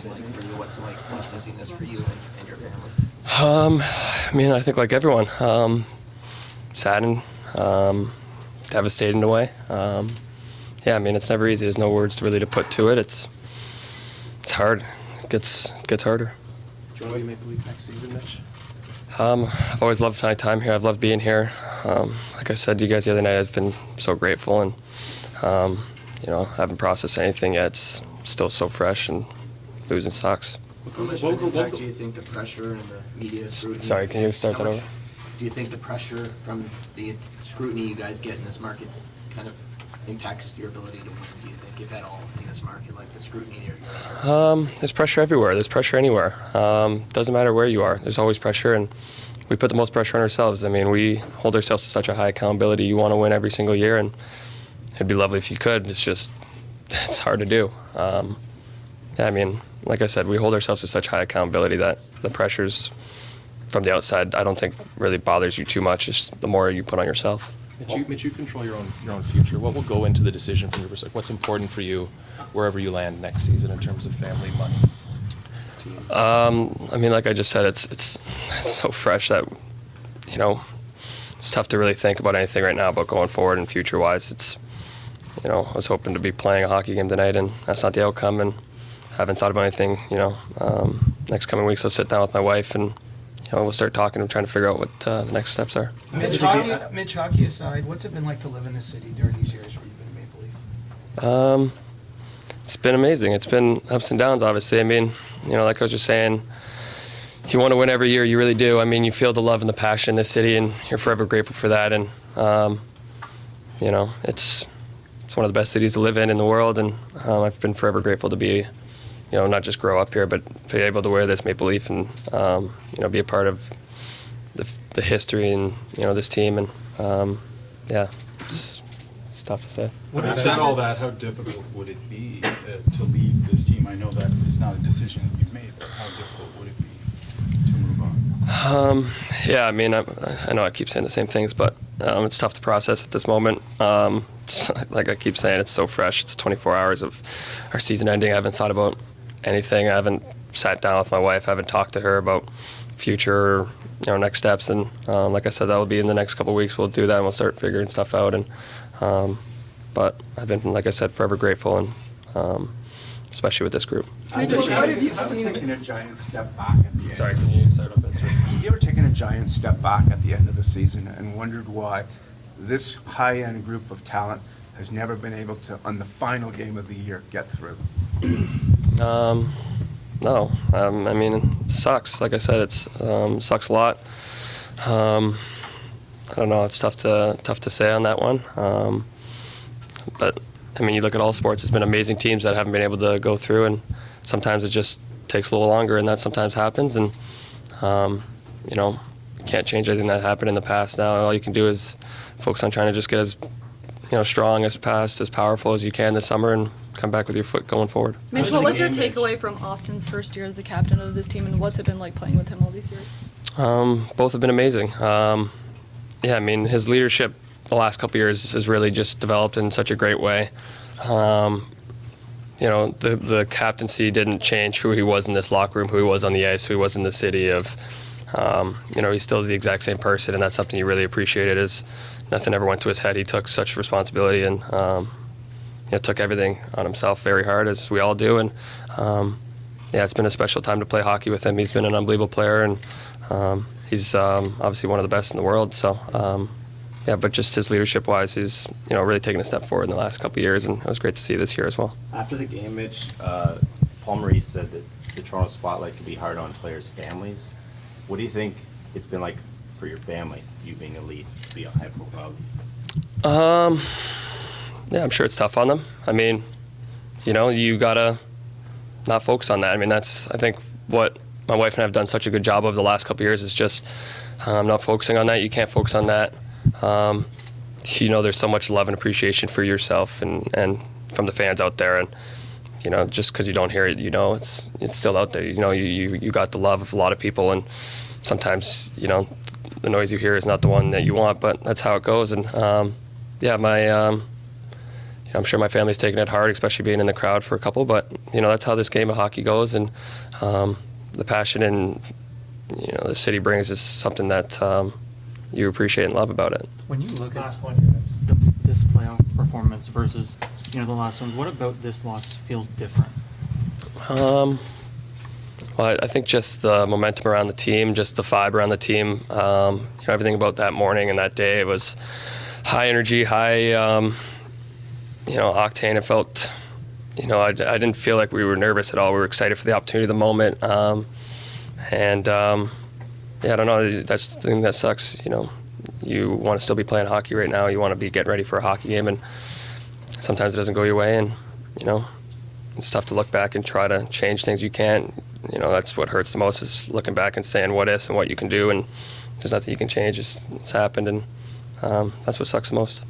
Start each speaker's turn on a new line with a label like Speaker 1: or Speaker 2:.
Speaker 1: been like for you? What's it like processing this for you and your family?
Speaker 2: I mean, I think like everyone, saddened, devastated in a way. Yeah, I mean, it's never easy. There's no words really to put to it. It's hard. It gets harder.
Speaker 3: Do you want to be Maple Leaf next season, Mitch?
Speaker 2: I've always loved my time here. I've loved being here. Like I said to you guys the other night, I've been so grateful, and you know, I haven't processed anything yet. It's still so fresh, and losing sucks.
Speaker 1: How much of an impact do you think the pressure and the media scrutiny?
Speaker 2: Sorry, can you start that over?
Speaker 1: Do you think the pressure from the scrutiny you guys get in this market kind of impacts your ability to win? Do you think, if at all, in this market, like the scrutiny you're
Speaker 2: There's pressure everywhere. There's pressure anywhere. Doesn't matter where you are. There's always pressure, and we put the most pressure on ourselves. I mean, we hold ourselves to such a high accountability. You want to win every single year, and it'd be lovely if you could. It's just, it's hard to do. Yeah, I mean, like I said, we hold ourselves to such high accountability that the pressures from the outside, I don't think really bothers you too much. It's the more you put on yourself.
Speaker 3: Mitch, you control your own future. What will go into the decision from your perspective? What's important for you wherever you land next season in terms of family, money?
Speaker 2: I mean, like I just said, it's so fresh that, you know, it's tough to really think about anything right now about going forward and future-wise. It's, you know, I was hoping to be playing a hockey game tonight, and that's not the outcome, and I haven't thought about anything, you know. Next coming weeks I'll sit down with my wife, and, you know, we'll start talking and trying to figure out what the next steps are.
Speaker 4: Mitch, hockey aside, what's it been like to live in this city during these years where you've been Maple Leaf?
Speaker 2: It's been amazing. It's been ups and downs, obviously. I mean, you know, like I was just saying, you want to win every year, you really do. I mean, you feel the love and the passion in this city, and you're forever grateful for that. And, you know, it's one of the best cities to live in the world, and I've been forever grateful to be, you know, not just grow up here, but be able to wear this Maple Leaf and, you know, be a part of the history and, you know, this team. And, yeah, it's tough to say.
Speaker 5: When you said all that, how difficult would it be to leave this team? I know that it's not a decision you've made, but how difficult would it be to move on?
Speaker 2: Yeah, I mean, I know I keep saying the same things, but it's tough to process at this moment. Like I keep saying, it's so fresh. It's 24 hours of our season ending. I haven't thought about anything. I haven't sat down with my wife. I haven't talked to her about future, you know, next steps. And like I said, that will be in the next couple of weeks. We'll do that, and we'll start figuring stuff out. And but I've been, like I said, forever grateful, and especially with this group.
Speaker 6: What have you seen taking a giant step back at the end?
Speaker 2: Sorry, can you start up?
Speaker 6: Have you ever taken a giant step back at the end of the season and wondered why this high-end group of talent has never been able to, on the final game of the year, get through?
Speaker 2: No. I mean, it sucks. Like I said, it's sucks a lot. I don't know. It's tough to say on that one. But I mean, you look at all sports. There's been amazing teams that haven't been able to go through, and sometimes it just takes a little longer, and that sometimes happens. And you know, you can't change anything that happened in the past. Now all you can do is focus on trying to just get as, you know, strong, as fast, as powerful as you can this summer, and come back with your foot going forward.
Speaker 7: Mitch, what was your takeaway from Austin's first year as the captain of this team, and what's it been like playing with him all these years?
Speaker 2: Both have been amazing. Yeah, I mean, his leadership the last couple of years has really just developed in such a great way. You know, the captaincy didn't change who he was in this locker room, who he was on the ice, who he was in the city of. You know, he's still the exact same person, and that's something you really appreciated. Is nothing ever went to his head. He took such responsibility and you know, took everything on himself very hard, as we all do. And yeah, it's been a special time to play hockey with him. He's been an unbelievable player, and he's obviously one of the best in the world. So yeah, but just his leadership-wise, he's, you know, really taken a step forward in the last couple of years, and it was great to see this year as well.
Speaker 8: After the game, Mitch, Paul Maurice said that the Toronto spotlight can be hard on players' families. What do you think it's been like for your family, you being a Leaf, to be a high-profile Leaf?
Speaker 2: Yeah, I'm sure it's tough on them. I mean, you know, you gotta not focus on that. I mean, that's, I think, what my wife and I have done such a good job of the last couple of years, is just not focusing on that. You can't focus on that. You know, there's so much love and appreciation for yourself and from the fans out there, and you know, just because you don't hear it, you know, it's still out there. You know, you got the love of a lot of people, and sometimes, you know, the noise you hear is not the one that you want, but that's how it goes. And yeah, my you I'm sure my family's taking it hard, especially being in the crowd for a couple. But that's how this game of hockey goes, and the passion and the city brings is something that you appreciate and love about it.
Speaker 4: When you look at,
Speaker 9: Last one, this playoff performance versus the last ones, what about this loss feels different?
Speaker 2: Well, I think just the momentum around the team, just the vibe around the team, everything about that morning and that day, it was high energy, high, octane. It felt, I didn't feel like we were nervous at all. We were excited for the opportunity of the moment. I don't know, that's the thing that sucks. You want to still be playing hockey right now. You want to be getting ready for a hockey game, and sometimes it doesn't go your way, and, it's tough to look back and try to change things you can't. That's what hurts the most, is looking back and saying what ifs and what you can do, and there's nothing you can change. It's happened, and that's what sucks the most.